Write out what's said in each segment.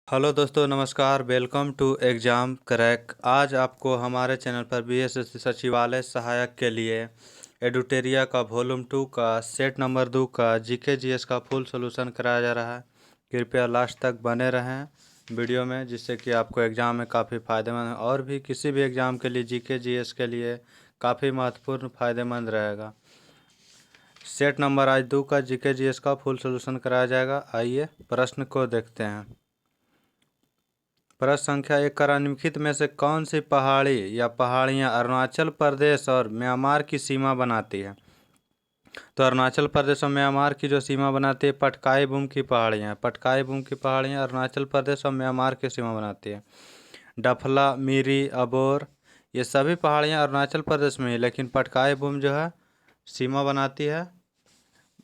Hello दोस्तों, नमस्कार। Welcome to exam crack. आज आपको हमारे चैनल पर बीएसएससी सचिवालय सहायक के लिए एडुटेरिया का वॉल्यूम 2 का सेट नंबर 2 का जीके जीएस का फुल सॉल्यूशन कराया जा रहा है। कृपया लास्ट तक बने रहें वीडियो में, जिससे कि आपको एग्ज़ाम में काफ़ी फ़ायदेमंद और भी किसी भी एग्ज़ाम के लिए जीके जीएस के लिए काफ़ी महत्वपूर्ण फ़ायदेमंद रहेगा। सेट नंबर आज 2 का जीके जीएस का फुल सॉल्यूशन कराया जाएगा। आइए प्रश्न को देखते हैं। प्रश्न संख्या 1 का निम्नलिखित में से कौन सी पहाड़ी या पहाड़ियाँ अरुणाचल प्रदेश और म्यांमार की सीमा बनाती है? तो अरुणाचल प्रदेश और म्यांमार की जो सीमा बनाती है पटकाई बूम की पहाड़ियाँ। पटकाई बूम की पहाड़ियाँ अरुणाचल प्रदेश और म्यांमार की सीमा बनाती है। डफला, मिरी, अबोर ये सभी पहाड़ियाँ अरुणाचल प्रदेश में ही, लेकिन पटकाई बूम जो है सीमा बनाती है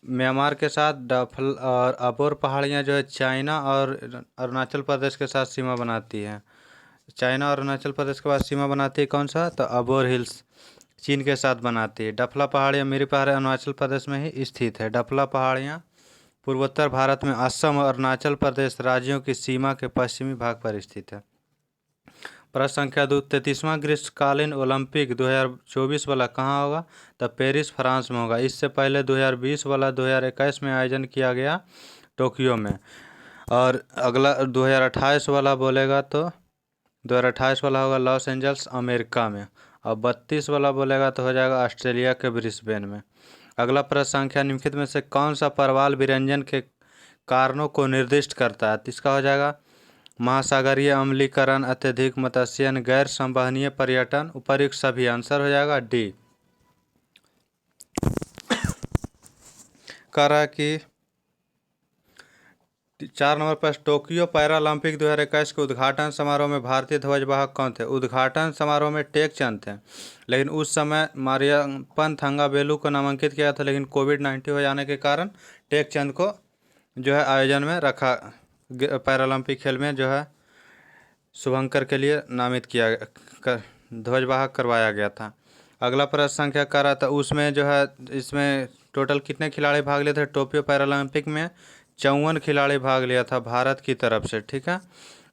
म्यांमार के साथ। डफल और अबोर पहाड़ियाँ जो है चाइना और अरुणाचल प्रदेश के साथ सीमा बनाती हैं। चाइना और अरुणाचल प्रदेश के बाद सीमा बनाती है कौन सा? तो अबोर हिल्स चीन के साथ बनाती है। डफला पहाड़ियाँ, मिरी पहाड़ियाँ अरुणाचल प्रदेश में ही स्थित है। डफला पहाड़ियाँ पूर्वोत्तर भारत में असम और अरुणाचल प्रदेश राज्यों की सीमा के पश्चिमी भाग पर स्थित है। प्रश्न संख्या 2 33वां ग्रीष्मकालीन ओलंपिक 2024 वाला कहाँ होगा? तो पेरिस, फ्रांस में होगा। इससे पहले 2020 वाला 2021 में आयोजन किया गया टोक्यो में। और अगला 2028 वाला बोलेगा तो 2028 वाला होगा लॉस एंजल्स, अमेरिका में। और 32 वाला बोलेगा तो हो जाएगा ऑस्ट्रेलिया के ब्रिस्बेन में। अगला प्रश्न संख्या निम्नलिखित में से कौन सा परवाल विरंजन के कारणों को निर्दिष्ट करता है? तो इसका हो जाएगा महासागरीय अम्लीकरण, अत्यधिक मत्स्यन, गैर संवहनीय पर्यटन, उपर्युक्त सभी। आंसर हो जाएगा डी। कह रहा है कि 4 नंबर पर टोक्यो पैरालंपिक 2021 के उद्घाटन समारोह में भारतीय ध्वजवाहक कौन थे? उद्घाटन समारोह में टेक चंद थे, लेकिन उस समय मारियप्पन थंगावेलु को नामांकित किया था, लेकिन कोविड-19 हो जाने के कारण टेक चंद को जो है आयोजन में रखा, पैरालंपिक खेल में जो है शुभंकर के लिए नामित किया ध्वजवाहक करवाया गया था। अगला प्रश्न संख्या कर रहा था उसमें जो है इसमें टोटल कितने खिलाड़ी भाग लिए थे? टोक्यो पैरालंपिक में 54 खिलाड़ी भाग लिया था भारत की तरफ से। ठीक है,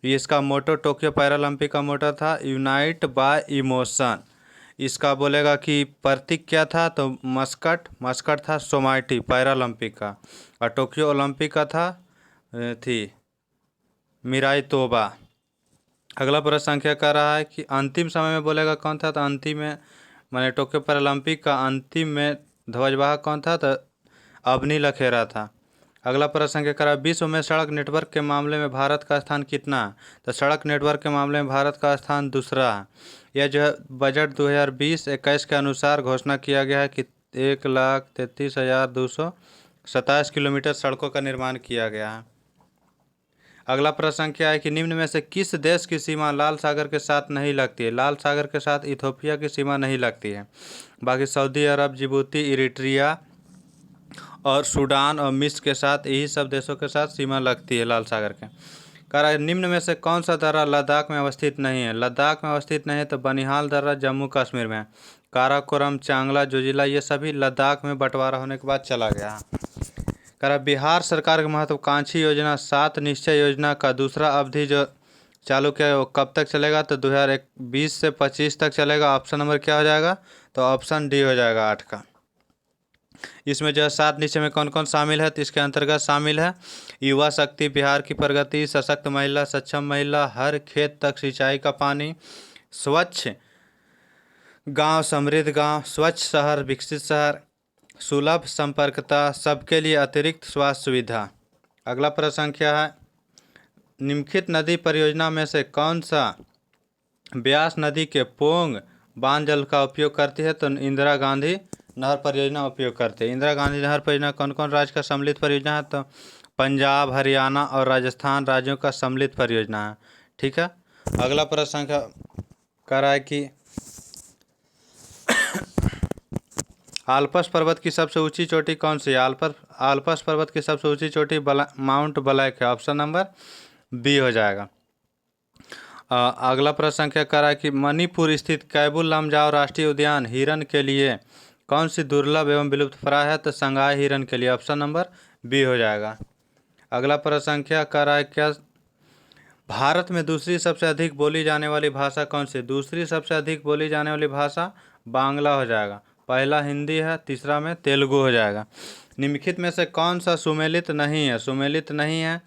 ये इसका मोटो टोक्यो पैरालंपिक का मोटो था यूनाइट बाय इमोशन। इसका बोलेगा कि प्रतीक क्या था? तो मस्कट था सोमाइटी पैरालंपिक का। और टोक्यो ओलंपिक का था थी मिराई तोबा। अगला प्रश्न संख्या कर रहा है कि अंतिम समय में बोलेगा कौन था? तो अंतिम में मैंने टोक्यो पैरालंपिक का अंतिम में ध्वजवाहक कौन था? तो अवनी लखेरा था। अगला प्रश्न संख्या कर रहा है विश्व में सड़क नेटवर्क के मामले में भारत का स्थान कितना है? तो सड़क नेटवर्क के मामले में भारत का स्थान दूसरा है। यह जो है बजट 2020-21 के अनुसार घोषणा किया गया है कि 1,33,227 किलोमीटर सड़कों का निर्माण किया गया है। अगला प्रश्न क्या है कि निम्न में से किस देश की सीमा लाल सागर के साथ नहीं लगती है? लाल सागर के साथ इथोपिया की सीमा नहीं लगती है, बाकी सऊदी अरब, जिबूती, इरिट्रिया और सूडान और मिस्र के साथ, यही सब देशों के साथ सीमा लगती है लाल सागर के। कह रहा है निम्न में से कौन सा दर्रा लद्दाख में अवस्थित नहीं है? लद्दाख में अवस्थित नहीं है तो बनिहाल दर्रा जम्मू कश्मीर में है। काराकोरम, चांगला, जोजिला ये सभी लद्दाख में बंटवारा होने के बाद चला गया। कह रहा बिहार सरकार की महत्वाकांक्षी योजना 7 निश्चय योजना का दूसरा अवधि जो चालू किया है वो कब तक चलेगा? तो 2020 से 25 तक चलेगा। ऑप्शन नंबर क्या हो जाएगा? तो ऑप्शन डी हो जाएगा 8 का। इसमें जो है 7 निश्चय में कौन कौन शामिल है? तो इसके अंतर्गत शामिल है युवा शक्ति, बिहार की प्रगति, सशक्त महिला, सक्षम महिला, हर खेत तक सिंचाई का पानी, स्वच्छ गांव, समृद्ध गांव, स्वच्छ शहर, विकसित शहर, सुलभ संपर्कता, सबके लिए अतिरिक्त स्वास्थ्य सुविधा। अगला प्रश्न संख्या है निम्नलिखित नदी परियोजना में से कौन सा ब्यास नदी के पोंग बांध जल का उपयोग करती है? तो इंदिरा गांधी नहर परियोजना उपयोग करते हैं। इंदिरा गांधी नहर परियोजना कौन कौन राज्य का सम्मिलित परियोजना है? तो पंजाब, हरियाणा और राजस्थान राज्यों का सम्मिलित परियोजना है। ठीक है, अगला प्रश्न संख्या कह रहा है कि आल्पस पर्वत की सबसे ऊंची चोटी कौन सी है? आल्पस पर्वत की सबसे ऊंची चोटी माउंट ब्लैक है। ऑप्शन नंबर बी हो जाएगा। अगला प्रश्न संख्या कर रहा है कि मणिपुर स्थित कैबुल लमजाओ राष्ट्रीय उद्यान हिरन के लिए कौन सी दुर्लभ एवं विलुप्तप्राय है? तो संगाई हिरन के लिए। ऑप्शन नंबर बी हो जाएगा। अगला प्रश्न संख्या कर रहा है क्या भारत में दूसरी सबसे अधिक बोली जाने वाली भाषा कौन सी? दूसरी सबसे अधिक बोली जाने वाली भाषा बांग्ला हो जाएगा। पहला हिंदी है, तीसरा में तेलुगु हो जाएगा। निम्नलिखित में से कौन सा सुमेलित नहीं है? सुमेलित नहीं है।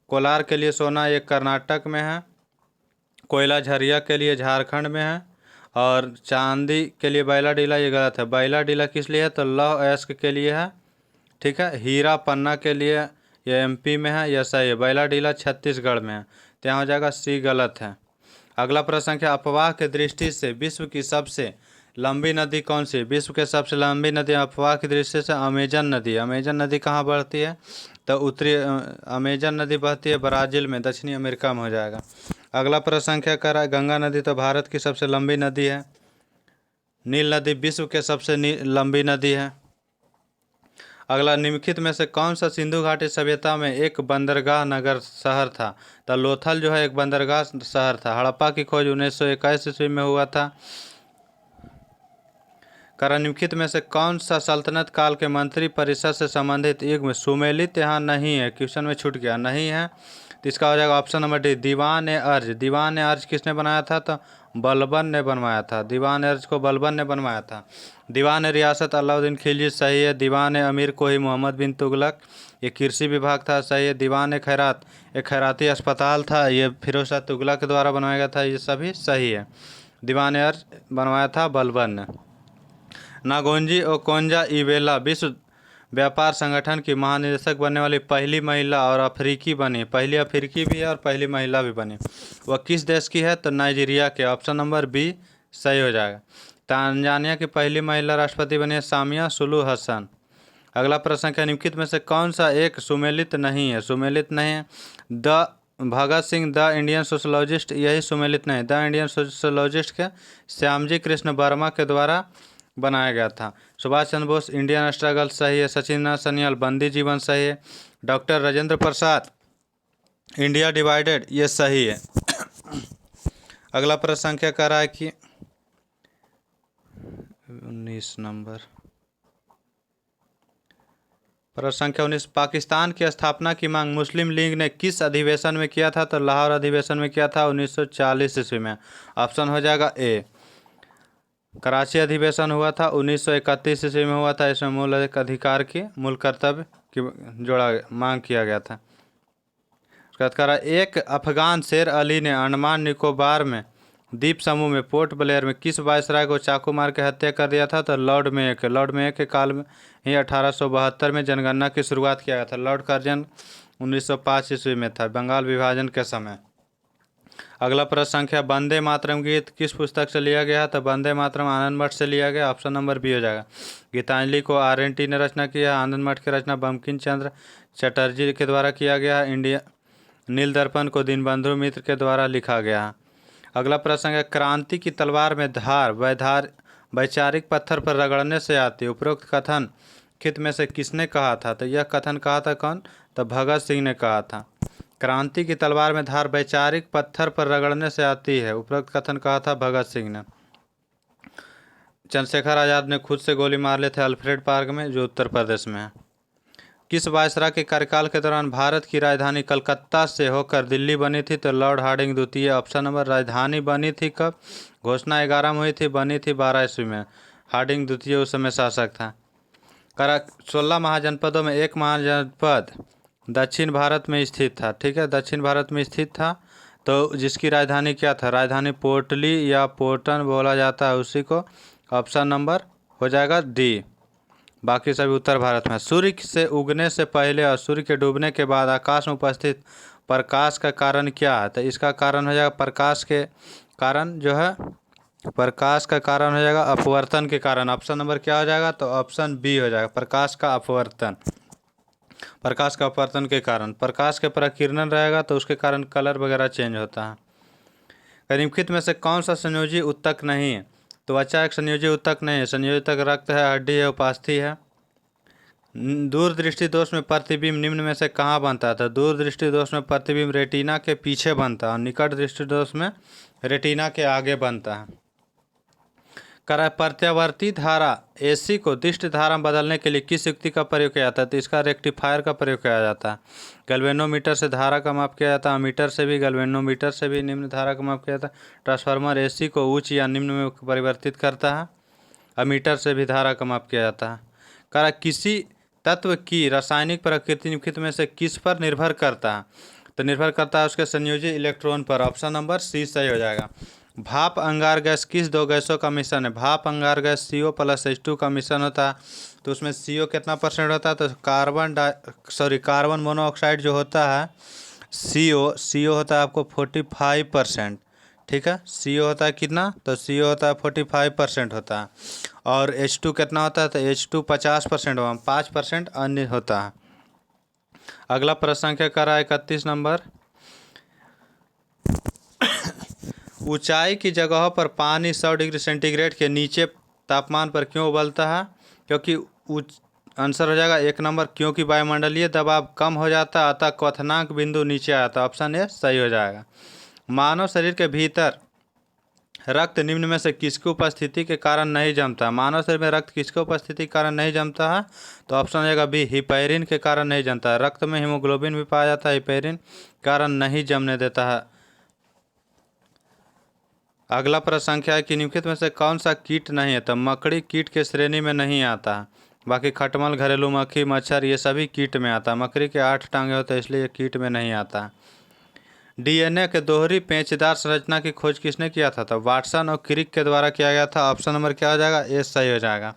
कोलार के लिए सोना ये कर्नाटक में है, कोयला झरिया के लिए झारखंड में है, और चांदी के लिए बैलाडीला ये गलत है। बैलाडीला किस लिए है? तो लौह अयस्क के लिए है। ठीक है। हीरा पन्ना के लिए ये एमपी में है, यह सही है। बैलाडीला छत्तीसगढ़ में है, तो यहाँ हो जाएगा सी गलत है। अगला प्रश्न है, अफवाह के दृष्टि से विश्व की सबसे लंबी नदी कौन सी? विश्व के सबसे लंबी नदी अफवाह की दृष्टि से अमेजन नदी। अमेजन नदी कहाँ बढ़ती है? तो उत्तरी अमेजन नदी बहती है ब्राज़ील में, दक्षिणी अमेरिका में हो जाएगा। अगला प्रश्न क्या कर रहा है? गंगा नदी तो भारत की सबसे लंबी नदी है। नील नदी विश्व के सबसे लंबी नदी है। अगला, निम्नलिखित में से कौन सा सिंधु घाटी सभ्यता में एक बंदरगाह नगर शहर था? तो लोथल जो है एक बंदरगाह शहर था। हड़प्पा की खोज 1921 ईस्वी में हुआ था। निम्नलिखित में से कौन सा सल्तनत काल के मंत्री परिषद से संबंधित युग सुमेलित यहाँ नहीं है? क्वेश्चन में छूट गया, नहीं है, तो इसका हो जाएगा ऑप्शन नंबर डी, दीवान ए अर्ज। दीवान ए अर्ज किसने बनाया था? तो बलबन ने बनवाया था। दीवान ए अर्ज को बलबन ने बनवाया था। दीवान ए रियासत अलाउद्दीन खिलजी, सही है। दीवान ए अमीर कोही मोहम्मद बिन तुगलक, ये कृषि विभाग था, सही है। दीवान ए खैरात एक खैराती अस्पताल था, ये फिरोज शाह तुगलक के द्वारा बनवाया गया था, ये सभी सही है। दीवान ए अर्ज बनवाया था बलबन ने। नागोंजी ओकोंजा इवेला विश्व व्यापार संगठन की महानिदेशक बनने वाली पहली महिला और अफ्रीकी बनी। पहली अफ्रीकी भी है और पहली महिला भी बनी। वह किस देश की है? तो नाइजीरिया के। ऑप्शन नंबर बी सही हो जाएगा। तांजानिया की पहली महिला राष्ट्रपति बनी है सामिया सुलू हसन। अगला प्रश्न है, निम्नलिखित में से कौन सा एक सुमेलित नहीं है? सुमेलित नहीं है। The Bhagat Singh the Indian sociologist, यही सुमेलित नहीं। द इंडियन सोशोलॉजिस्ट के श्यामजी कृष्ण वर्मा के द्वारा बनाया गया था। सुभाष चंद्र बोस इंडियन स्ट्रगल, सही है। सचिन सन्याल बंदी जीवन, सही है। Doctor Rajendra Prasad India divided, ये सही है। अगला प्रश्न क्या कर रहा है कि 19 नंबर प्रश्न संख्या 19, पाकिस्तान की स्थापना की मांग मुस्लिम लीग ने किस अधिवेशन में किया था? तो लाहौर अधिवेशन में किया था 1940 ईस्वी में। ऑप्शन हो जाएगा ए। कराची अधिवेशन हुआ था 1931 ईस्वी में हुआ था। इसमें मूल अधिकार की मूल कर्तव्य की जोड़ा मांग किया गया था। एक अफगान शेर अली ने अंडमान निकोबार में द्वीप समूह में पोर्ट ब्लेयर में किस वायसराय को चाकू मार के हत्या कर दिया था? तो लॉर्ड मेयो। लॉर्ड मेयो के काल में ही 1872 में जनगणना की शुरुआत किया गया था। लॉर्ड कर्जन 1905 ईस्वी में था, बंगाल विभाजन के समय। अगला प्रश्न संख्या, वंदे मातरम गीत किस पुस्तक से लिया गया? तो वंदे मातरम आनंद मठ से लिया गया। ऑप्शन नंबर बी हो जाएगा। गीतांजलि को RNT ने रचना किया। आनंद मठ की रचना बंकिम चंद्र चटर्जी के द्वारा किया गया। इंडिया नील दर्पण को दीनबंधु मित्र के द्वारा लिखा गया। अगला प्रश्न है, क्रांति की तलवार में धार वैचारिक पत्थर पर रगड़ने से आती। उपरोक्त कथन खित में से किसने कहा था? तो यह कथन कहा था कौन? तो भगत सिंह ने कहा था। क्रांति की तलवार में धार वैचारिक पत्थर पर रगड़ने से आती है, उपरोक्त कथन कहा था भगत सिंह ने। चंद्रशेखर आज़ाद ने खुद से गोली मार लिए थे अल्फ्रेड पार्क में, जो उत्तर प्रदेश में है। किस वायसराय के कार्यकाल के दौरान भारत की राजधानी कलकत्ता से होकर दिल्ली बनी थी? तो लॉर्ड हार्डिंग द्वितीय। ऑप्शन नंबर, राजधानी बनी थी कब? घोषणा 11 में हुई थी, बनी थी 12 ईस्वी में। हार्डिंग द्वितीय उस समय शासक था। 16 महाजनपदों में एक महाजनपद दक्षिण भारत में स्थित था। ठीक है, दक्षिण भारत में स्थित था, तो जिसकी राजधानी क्या था? राजधानी पोर्टली या पोर्टन बोला जाता है उसी को। ऑप्शन नंबर हो जाएगा डी। बाकी सभी उत्तर भारत में। सूर्य से उगने से पहले और सूर्य के डूबने के बाद आकाश में उपस्थित प्रकाश का कारण क्या है? तो इसका कारण हो जाएगा प्रकाश के कारण जो है, प्रकाश का कारण हो जाएगा अपवर्तन के कारण। ऑप्शन नंबर क्या हो जाएगा? तो ऑप्शन बी हो जाएगा, प्रकाश का अपवर्तन। प्रकाश का अपवर्तन के कारण प्रकाश के प्रकिरण रहेगा तो उसके कारण कलर वगैरह चेंज होता है। निम्नलिखित में से कौन सा संयोजी उत्तक नहीं है? त्वचा एक संयोजी उत्तक नहीं है। संयोजी उत्तक रक्त है, हड्डी है, उपास्थि है। दूरदृष्टि दोष में प्रतिबिंब निम्न में से कहाँ बनता है? तो दूरदृष्टि दोष में प्रतिबिंब रेटिना के पीछे बनता है और निकट दृष्टि दोष में रेटिना के आगे बनता है। करा प्रत्यावर्ती धारा AC को दिष्ट धारा में बदलने के लिए किस युक्ति का प्रयोग किया जाता है? तो इसका रेक्टिफायर का प्रयोग किया जाता है। गैल्वेनोमीटर से धारा का माप किया जाता है, अमीटर से भी, गैल्वेनोमीटर से भी निम्न धारा का माप किया जाता है। ट्रांसफार्मर AC को उच्च या निम्न में परिवर्तित करता है, अमीटर से भी धारा का माप किया जाता है। करा किसी तत्व की रासायनिक प्रकृति निम्नलिखित में से किस पर निर्भर करता है? तो निर्भर करता है उसके संयोजी इलेक्ट्रॉन पर। ऑप्शन नंबर सी सही हो जाएगा। भाप अंगार गैस किस दो गैसों का मिश्रण है? भाप अंगार गैस CO + H2 का मिश्रण होता है। तो उसमें CO कितना % होता है? तो कार्बन मोनोऑक्साइड जो होता है CO होता है आपको 45%। ठीक है, CO होता है कितना? तो CO होता है 45% होता है। और H2 कितना होता है? तो H2 50% होगा, 5% अन्य होता है। अगला प्रश्न संख्या करा 31 नंबर। ऊंचाई की जगहों पर पानी 100 डिग्री सेंटीग्रेड के नीचे तापमान पर क्यों उबलता है? क्योंकि आंसर हो जाएगा 1 नंबर, क्योंकि वायुमंडलीय दबाव कम हो जाता है, अतः क्वथनांक बिंदु नीचे आता है। ऑप्शन ए सही हो जाएगा। मानव शरीर के भीतर रक्त निम्न में से किसकी उपस्थिति के कारण नहीं जमता? मानव शरीर में रक्त किसकी उपस्थिति के कारण नहीं जमता है? तो ऑप्शन हो जाएगा बी, हिपैरिन के कारण नहीं जमता है। रक्त में हीमोग्लोबिन भी पाया जाता है, हिपैरिन कारण नहीं जमने देता है। अगला प्रश्न संख्या है कि निम्नलिखित में से कौन सा कीट नहीं है? तो मकड़ी कीट के श्रेणी में नहीं आता है। बाकी खटमल, घरेलू मक्खी, मच्छर ये सभी कीट में आता है। मकड़ी के 8 टांगे होते हैं, इसलिए ये कीट में नहीं आता। DNA के दोहरी पेचदार संरचना की खोज किसने किया था? तो वाटसन और क्रिक के द्वारा किया गया था। ऑप्शन नंबर क्या हो जाएगा? ए सही हो जाएगा।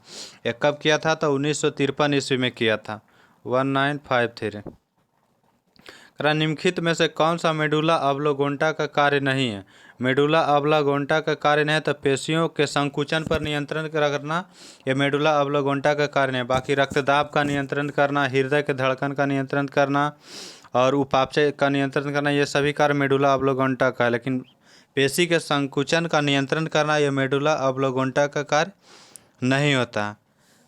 ये कब किया था? तो 1953 ईस्वी में किया था, 1953। निम्नलिखित में से कौन सा मेडुला ऑब्लोगोंटा का कार्य नहीं है? मेडुला ऑब्लोगोंटा का कार्य नहीं है तो पेशियों के संकुचन पर नियंत्रण करना, ये मेडुला ऑब्लोगोंटा का कार्य नहीं है। बाकी रक्तदाब का नियंत्रण करना, हृदय के धड़कन का नियंत्रण करना और उपापचय का नियंत्रण करना, ये सभी कार्य मेडुला ऑब्लोगोंटा का है। लेकिन पेशी के संकुचन का नियंत्रण करना ये मेडुला ऑब्लोगोंटा का कार्य नहीं होता।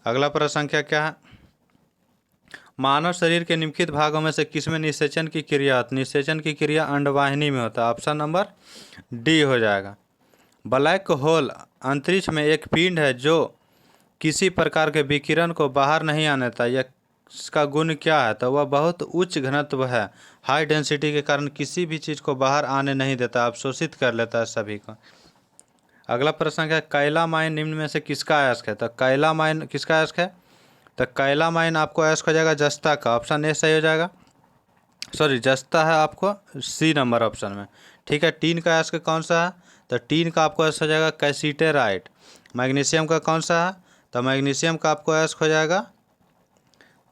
अगला प्रश्न संख्या क्या है? मानव शरीर के निम्नलिखित भागों में से किसमें निषेचन की क्रिया होती है? निषेचन की क्रिया अंडवाहिनी में होता है। ऑप्शन नंबर डी हो जाएगा। ब्लैक होल अंतरिक्ष में एक पिंड है जो किसी प्रकार के विकिरण को बाहर नहीं आने देता। यह इसका गुण क्या है? तो वह बहुत उच्च घनत्व है, हाई डेंसिटी के कारण किसी भी चीज़ को बाहर आने नहीं देता, अवशोषित कर लेता है सभी को। अगला प्रश्न है कैलामाइन निम्न में से किसका अयस्क है? तो कैलामाइन किसका अयस्क है? तो कैलामाइन आपको अयस्क हो जाएगा जस्ता का। ऑप्शन ए सही हो जाएगा। जस्ता है आपको सी नंबर ऑप्शन में। ठीक है, टीन का अयस्क कौन सा है? तो टीन का आपको अयस्क हो जाएगा कैसीटेराइट। मैग्नीशियम का कौन सा है? तो मैग्नीशियम का आपको अयस्क हो जाएगा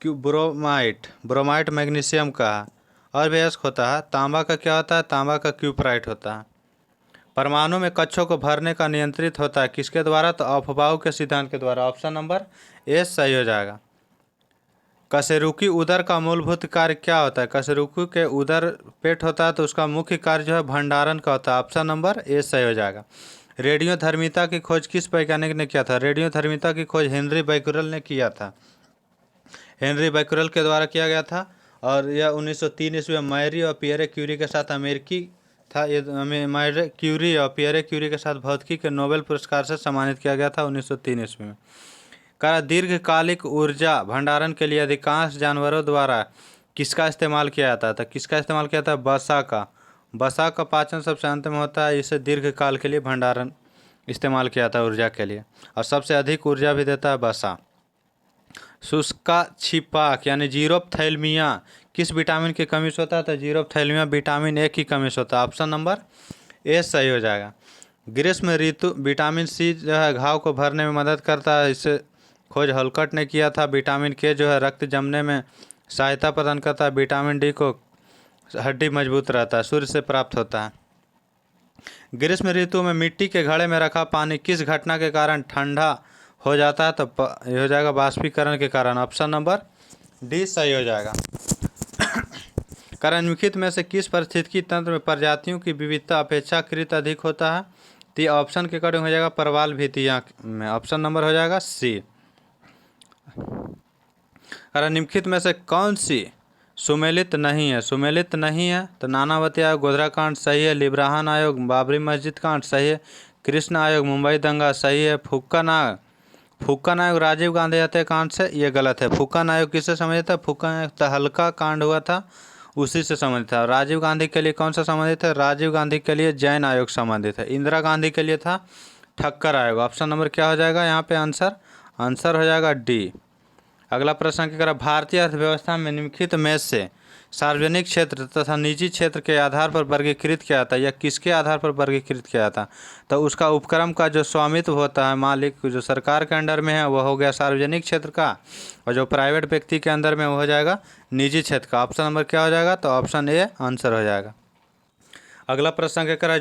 ब्रोमाइट मैग्नीशियम का है। और भी अयस्क होता है। तांबा का क्या होता है? तांबा का क्यूपराइट होता है। परमाणु में कक्षों को भरने का नियंत्रित होता है किसके द्वारा? तो अफबाऊ के सिद्धांत के द्वारा। ऑप्शन नंबर ए सही हो जाएगा। कशेरुकी उदर का मूलभूत कार्य क्या होता है? कशेरुकी के उदर पेट होता है तो उसका मुख्य कार्य जो है भंडारण का होता है। ऑप्शन नंबर ए सही हो जाएगा। रेडियोधर्मिता की खोज किस वैज्ञानिक ने किया था? रेडियोधर्मिता की खोज हेनरी बैक्यूरेल ने किया था। हेनरी बैक्यूरेल के द्वारा किया गया था और यह 1903 ईस्वी में मैरी और पियरे क्यूरी के साथ अमेरिकी था। ये मैरी क्यूरी और पियरे क्यूरी के साथ भौतिकी के नोबेल पुरस्कार से सम्मानित किया गया था 1903 ईस्वी में। कहा दीर्घकालिक ऊर्जा भंडारण के लिए अधिकांश जानवरों द्वारा किसका इस्तेमाल किया जाता है? तो किसका इस्तेमाल किया जाता है? वसा का। वसा का पाचन सबसे अंत में होता है, इसे दीर्घकाल के लिए भंडारण इस्तेमाल किया जाता है ऊर्जा के लिए, और सबसे अधिक ऊर्जा भी देता है वसा। शुष्का छिपाक यानी जीरोप्थैल्मिया किस विटामिन की कमी से होता है? तो जीरोप्थैल्मिया विटामिन ए की कमी से होता है। ऑप्शन नंबर ए सही हो जाएगा। ग्रीष्म ऋतु विटामिन सी जो है घाव को भरने में मदद करता है, इसे खोज हॉलकट ने किया था। विटामिन के जो है रक्त जमने में सहायता प्रदान करता है। विटामिन डी को हड्डी मजबूत रहता है, सूर्य से प्राप्त होता है। ग्रीष्म ऋतु में मिट्टी के घड़े में रखा पानी किस घटना के कारण ठंडा हो जाता है? तो ये हो जाएगा बाष्पीकरण के कारण। ऑप्शन नंबर डी सही हो जाएगा। निम्नलिखित में से किस पारिस्थितिकी तंत्र में प्रजातियों की विविधता अपेक्षाकृत अधिक होता है? तो ऑप्शन के अकॉर्डिंग हो जाएगा परवाल भितिया में। ऑप्शन नंबर हो जाएगा सी। निम्नलिखित में से कौन सी सुमेलित नहीं है? सुमेलित नहीं है तो नानावती आयोग, गोधरा कांड सही है। लिब्राहन आयोग, बाबरी मस्जिद कांड सही है। कृष्ण आयोग मुंबई दंगा सही है। फूक्का नायक राजीव गांधी हत्याकांड से, ये गलत है। फूक्का नायक किससे संबंधित है? फूक्का नायक तहलका कांड हुआ था उसी से संबंधित था। राजीव गांधी के लिए कौन सा संबंधित है? राजीव गांधी के लिए जैन आयोग संबंधित है। इंदिरा गांधी के लिए था ठक्कर आयोग। ऑप्शन नंबर क्या हो जाएगा यहाँ पे? आंसर हो जाएगा डी। अगला प्रश्न क्या करा? भारतीय अर्थव्यवस्था में निम्नलिखित में से सार्वजनिक क्षेत्र तथा निजी क्षेत्र के आधार पर वर्गीकृत किया जाता है, या किसके आधार पर वर्गीकृत किया जाता? तो उसका उपक्रम का जो स्वामित्व होता है, मालिक जो सरकार के अंडर में है, वह हो गया सार्वजनिक क्षेत्र का, और जो प्राइवेट व्यक्ति के अंदर में वो हो जाएगा निजी क्षेत्र का। ऑप्शन नंबर क्या हो जाएगा? तो ऑप्शन ए आंसर हो जाएगा। अगला प्रश्न क्या करा?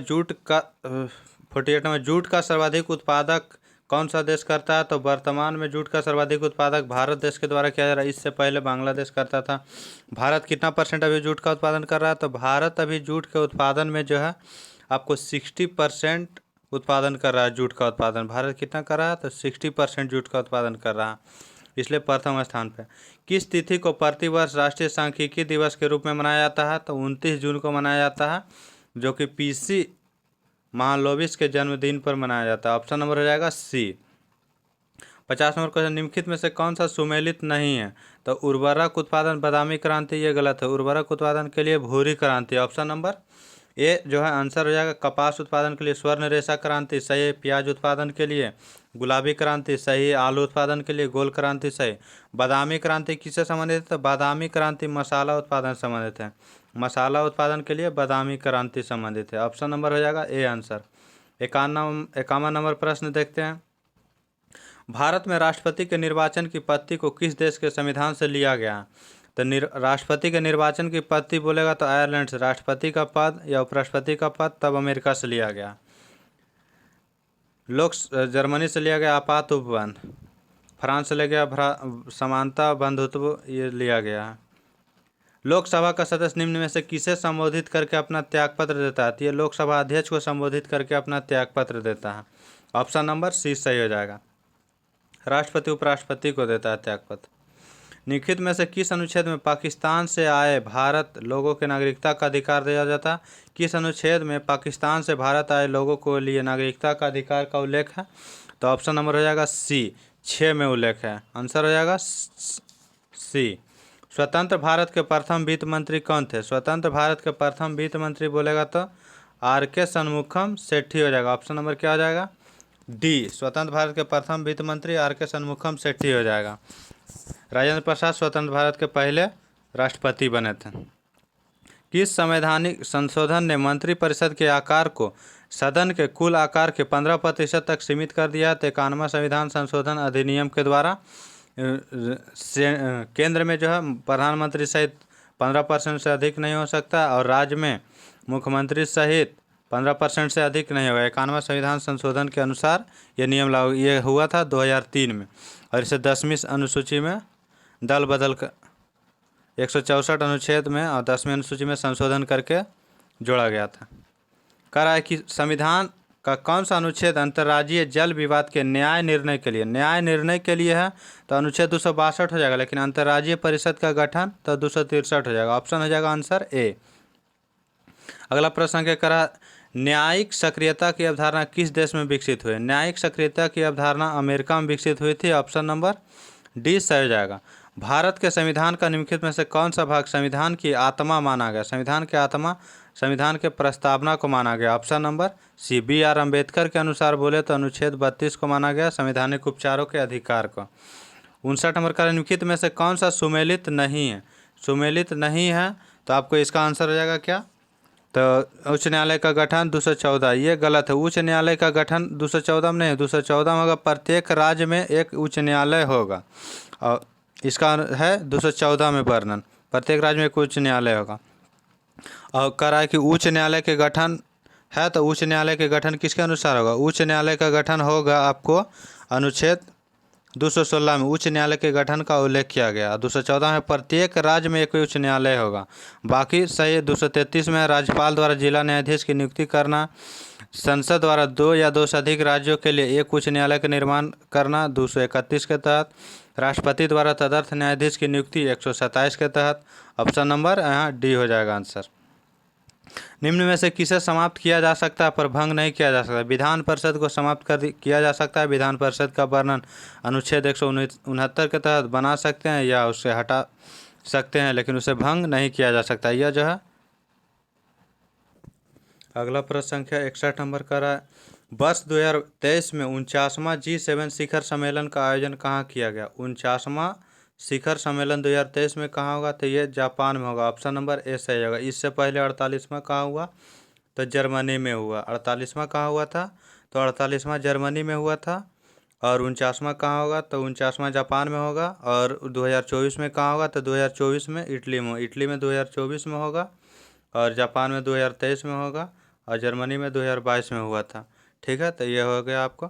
48 में जूट का सर्वाधिक उत्पादक कौन सा देश करता है? तो वर्तमान में जूट का सर्वाधिक उत्पादक भारत देश के द्वारा किया जा रहा है। इससे पहले बांग्लादेश करता था। भारत कितना % अभी जूट का उत्पादन कर रहा है? तो भारत अभी जूट के उत्पादन में जो है आपको 60% उत्पादन कर रहा है। जूट का उत्पादन भारत कितना कर रहा है? तो 60% जूट का उत्पादन कर रहा है, इसलिए प्रथम स्थान पर। किस तिथि को प्रतिवर्ष राष्ट्रीय सांख्यिकी दिवस के रूप में मनाया जाता है? तो 29 जून को मनाया जाता है, जो कि PC महालनोबिस के जन्मदिन पर मनाया जाता है। ऑप्शन नंबर हो जाएगा सी। 50 नंबर क्वेश्चन, निम्नलिखित में से कौन सा सुमेलित नहीं है? तो उर्वरक उत्पादन बादामी क्रांति, ये गलत है। उर्वरक उत्पादन के लिए भूरी क्रांति। ऑप्शन नंबर ए जो है आंसर हो जाएगा। कपास उत्पादन के लिए स्वर्ण रेशा क्रांति सही है। प्याज उत्पादन के लिए गुलाबी क्रांति सही है। आलू उत्पादन के लिए गोल क्रांति सही। बादामी क्रांति किससे संबंधित है? तो बादामी क्रांति मसाला उत्पादन संबंधित है। मसाला उत्पादन के लिए बादामी क्रांति संबंधित है। ऑप्शन नंबर हो जाएगा ए आंसर। 51 नंबर प्रश्न देखते हैं। भारत में राष्ट्रपति के निर्वाचन की पद्धति को किस देश के संविधान से लिया गया? तो राष्ट्रपति के निर्वाचन की पद्धति बोलेगा तो आयरलैंड से। राष्ट्रपति का पद या उपराष्ट्रपति का पद तब अमेरिका से लिया गया। जर्मनी से लिया गया आपात उपबंध। फ्रांस से लिया गया समानता बंधुत्व, ये लिया गया। लोकसभा का सदस्य निम्न में से किसे संबोधित करके अपना त्यागपत्र देता है? तो ये लोकसभा अध्यक्ष को संबोधित करके अपना त्यागपत्र देता है। ऑप्शन नंबर सी सही हो जाएगा। राष्ट्रपति उपराष्ट्रपति को देता है त्यागपत्र। निम्नलिखित में से किस अनुच्छेद में पाकिस्तान से आए भारत लोगों के नागरिकता का अधिकार दिया जाता है? किस अनुच्छेद में पाकिस्तान से भारत आए लोगों को लिए नागरिकता का अधिकार का उल्लेख है? तो ऑप्शन नंबर हो जाएगा सी, 6 में उल्लेख है। आंसर हो जाएगा सी। स्वतंत्र भारत के प्रथम वित्त मंत्री कौन थे? स्वतंत्र भारत के प्रथम वित्त मंत्री बोलेगा तो RK शनमुखम सेठी हो जाएगा। ऑप्शन नंबर क्या हो जाएगा? डी। स्वतंत्र भारत के प्रथम वित्त मंत्री RK शनमुखम सेठी हो जाएगा। राजेंद्र प्रसाद स्वतंत्र भारत के पहले राष्ट्रपति बने थे। किस संवैधानिक संशोधन ने मंत्रिपरिषद के आकार को सदन के कुल आकार के 15% तक सीमित कर दिया? 51वां संविधान संशोधन अधिनियम के द्वारा केंद्र में जो है प्रधानमंत्री सहित 15% से अधिक नहीं हो सकता, और राज्य में मुख्यमंत्री सहित 15% से अधिक नहीं होगा। 51वां संविधान संशोधन के अनुसार ये नियम लागू ये हुआ था 2003 में, और इसे 10वीं अनुसूची में दल बदल कर 164 अनुच्छेद में और 10वीं अनुसूची में संशोधन करके जोड़ा गया था। कह रहा है कि संविधान का कौन सा अनुच्छेद अंतर्राज्यीय जल विवाद के न्याय निर्णय के लिए है? तो अनुच्छेद 262 हो जाएगा, लेकिन अंतर्राज्यीय परिषद का गठन तो 263 हो जाएगा। ऑप्शन हो जाएगा आंसर ए। अगला प्रश्न क्या करा? न्यायिक सक्रियता की अवधारणा किस देश में विकसित हुई? न्यायिक सक्रियता की अवधारणा अमेरिका में विकसित हुई थी। ऑप्शन नंबर डी सही हो जाएगा। भारत के संविधान का निम्नलिखित में से कौन सा भाग संविधान की आत्मा माना गया? संविधान की आत्मा संविधान के प्रस्तावना को माना गया। Option number C. BR Ambedkar के अनुसार बोले तो अनुच्छेद 32 को माना गया, संवैधानिक उपचारों के अधिकार को। 59 नंबर का निम्नलिखित में से कौन सा सुमेलित नहीं है? सुमेलित नहीं है तो आपको इसका आंसर हो जाएगा क्या? तो उच्च न्यायालय का गठन 214, ये गलत है। उच्च न्यायालय का गठन 214 में नहीं है, 214 में होगा प्रत्येक राज्य में एक उच्च न्यायालय होगा, और इसका है 214 में वर्णन, प्रत्येक राज्य में एक उच्च न्यायालय होगा। और कह रहा है कि उच्च न्यायालय के गठन है, तो उच्च न्यायालय के गठन किसके अनुसार होगा? उच्च न्यायालय का गठन होगा आपको अनुच्छेद 216 में उच्च न्यायालय के गठन का उल्लेख किया गया। 214 में प्रत्येक राज्य में एक उच्च न्यायालय होगा। बाकी सही 233 में राज्यपाल द्वारा जिला न्यायाधीश की नियुक्ति करना, संसद द्वारा 2 या 2 से अधिक राज्यों के लिए एक उच्च न्यायालय का निर्माण करना 231 के तहत, राष्ट्रपति द्वारा तदर्थ न्यायाधीश की नियुक्ति 127 के तहत। ऑप्शन नंबर यहाँ डी हो जाएगा आंसर। निम्न में से किसे समाप्त किया जा सकता है पर भंग नहीं किया जा सकता? विधान परिषद को समाप्त किया जा सकता है। विधान परिषद का वर्णन अनुच्छेद 169 के तहत बना सकते हैं या उससे हटा सकते हैं, लेकिन उसे भंग नहीं किया जा सकता। यह जो है अगला प्रश्न संख्या 61 नंबर का रहा है, वर्ष 2023 में 49वां G7 शिखर सम्मेलन का आयोजन कहाँ किया गया? 49वां शिखर सम्मेलन 2023 में कहाँ होगा? तो ये जापान में होगा। ऑप्शन नंबर ए सही होगा। इससे पहले 48वां कहाँ हुआ? तो जर्मनी में हुआ। 48वां कहाँ हुआ था? तो 48वां जर्मनी में हुआ था। और 49वां कहाँ होगा? तो 49वां जापान में होगा। और 2024 में कहाँ होगा? तो 2024 में इटली में 2024 में होगा। और जापान में 2023 में होगा। और जर्मनी में 2022 में हुआ था। ठीक है, तो ये हो गया आपको।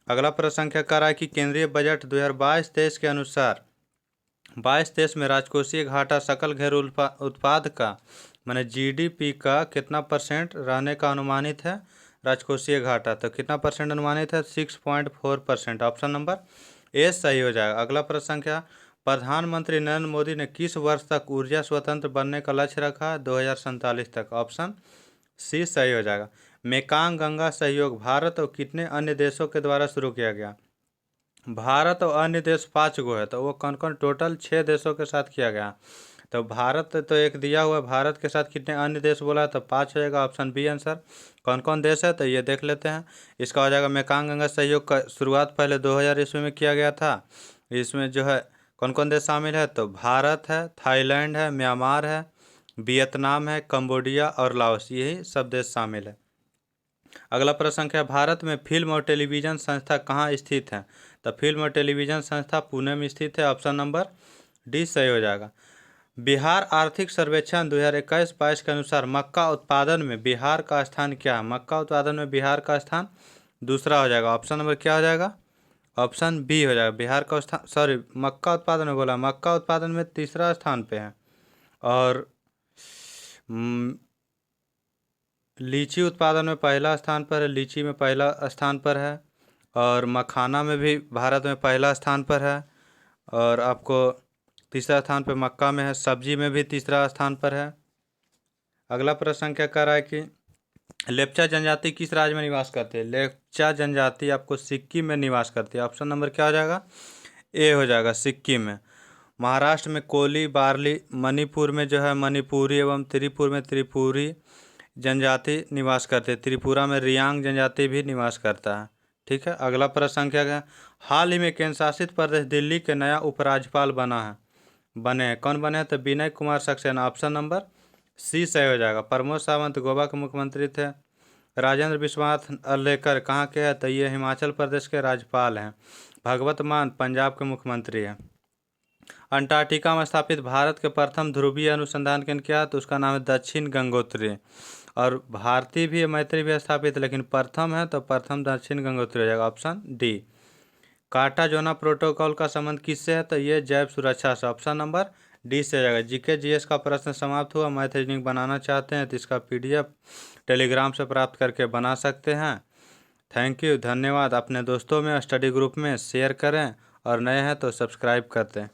अगला प्रश्न संख्या कर रहा है कि केंद्रीय बजट 2022-23 के अनुसार 22-23 में राजकोषीय घाटा सकल घरेलू उत्पाद का माने GDP का कितना % रहने का अनुमानित है? राजकोषीय घाटा तो कितना % अनुमानित है? 6.4%। ऑप्शन नंबर ए सही हो जाएगा। अगला प्रश्न संख्या, प्रधानमंत्री नरेंद्र मोदी ने किस वर्ष तक ऊर्जा स्वतंत्र बनने का लक्ष्य रखा? 2047 तक। ऑप्शन सी सही हो जाएगा। मेकांग गंगा सहयोग भारत और कितने अन्य देशों के द्वारा शुरू किया गया? भारत और अन्य देश 5 गो है, तो वो कौन कौन? टोटल 6 देशों के साथ किया गया। तो भारत तो एक दिया हुआ है, भारत के साथ कितने अन्य देश बोला? तो 5 हो जाएगा। Option B answer. कौन कौन देश है तो ये देख लेते हैं। इसका हो जाएगा मेकांग गंगा सहयोग का शुरुआत पहले 2000 ईस्वी में किया गया था। इसमें जो है कौन कौन देश शामिल है? तो भारत है, थाईलैंड है, म्यांमार है, वियतनाम है, कंबोडिया और लाओस, यही सब देश शामिल है। अगला प्रश्न संख्या, भारत में फिल्म और टेलीविज़न संस्था कहाँ स्थित है? तो फिल्म और टेलीविज़न संस्था पुणे में स्थित है। ऑप्शन नंबर डी सही हो जाएगा। बिहार आर्थिक सर्वेक्षण 2021-22 के अनुसार मक्का उत्पादन में बिहार का स्थान क्या है? मक्का उत्पादन में बिहार का स्थान दूसरा हो जाएगा। ऑप्शन नंबर क्या हो जाएगा? ऑप्शन बी हो जाएगा। बिहार का स्थान, सॉरी, मक्का उत्पादन में बोला, मक्का उत्पादन में तीसरा स्थान पे है। और लीची उत्पादन में पहला स्थान पर है, लीची में पहला स्थान पर है। और मखाना में भी भारत में पहला स्थान पर है। और आपको तीसरा स्थान पर मक्का में है। सब्जी में भी तीसरा स्थान पर है। अगला प्रश्न क्या कर रहा है कि लेप्चा जनजाति किस राज्य में निवास करती है? लेप्चा जनजाति आपको सिक्किम में निवास करती है। ऑप्शन नंबर क्या हो जाएगा? ए हो जाएगा, सिक्किम में। महाराष्ट्र में कोली, बार्ली, मणिपुर में जो है मणिपुरी एवं त्रिपुर में त्रिपुरी जनजाति निवास करते हैं। त्रिपुरा में रियांग जनजाति भी निवास करता है। ठीक है, अगला प्रश्न संख्या क्या? हाल ही में केंद्र शासित प्रदेश दिल्ली के नया उपराज्यपाल बने हैं। कौन बने हैं? तो Vinay Kumar Saxena. Option number C सही हो जाएगा। प्रमोद सावंत गोवा के मुख्यमंत्री थे। राजेंद्र विश्वनाथ अर्लेकर कहाँ के हैं? तो ये हिमाचल प्रदेश के राज्यपाल हैं। भगवत मान पंजाब के मुख्यमंत्री हैं। अंटार्कटिका में स्थापित भारत के प्रथम ध्रुवीय अनुसंधान केंद्र क्या है? तो उसका नाम है दक्षिण गंगोत्री। और भारतीय भी, मैत्री भी स्थापित, लेकिन प्रथम है तो प्रथम दक्षिण गंगोत्री हो जाएगा। Option D. कार्टाजोना प्रोटोकॉल का संबंध किससे है? तो ये जैव सुरक्षा से। ऑप्शन नंबर डी से हो जाएगा। जीके जीएस का प्रश्न समाप्त हुआ। मैथ रीजनिंग बनाना चाहते हैं तो इसका PDF टेलीग्राम से प्राप्त करके बना सकते हैं। थैंक यू, धन्यवाद। अपने दोस्तों में स्टडी ग्रुप में शेयर करें और नए हैं तो सब्सक्राइब करते हैं।